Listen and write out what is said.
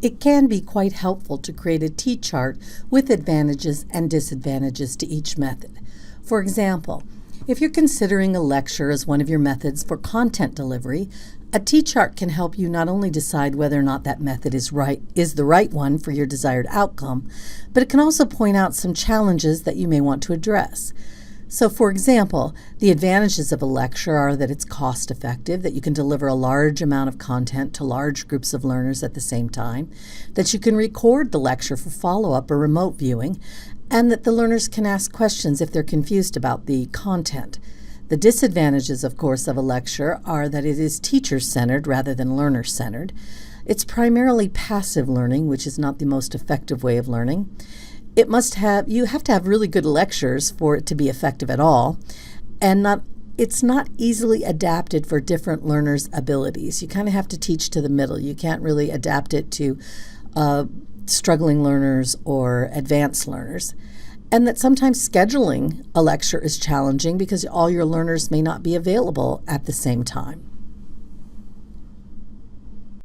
it can be quite helpful to create a T-chart with advantages and disadvantages to each method. For example, if you're considering a lecture as one of your methods for content delivery, a T-chart can help you not only decide whether or not that method is the right one for your desired outcome, but it can also point out some challenges that you may want to address. So, for example, the advantages of a lecture are that it's cost-effective, that you can deliver a large amount of content to large groups of learners at the same time, that you can record the lecture for follow-up or remote viewing, and that the learners can ask questions if they're confused about the content. The disadvantages, of course, of a lecture are that it is teacher-centered rather than learner-centered. It's primarily passive learning, which is not the most effective way of learning. You have to have really good lectures for it to be effective at all, and it's not easily adapted for different learners' abilities. You kind of have to teach to the middle. You can't really adapt it to struggling learners or advanced learners. And that sometimes scheduling a lecture is challenging because all your learners may not be available at the same time.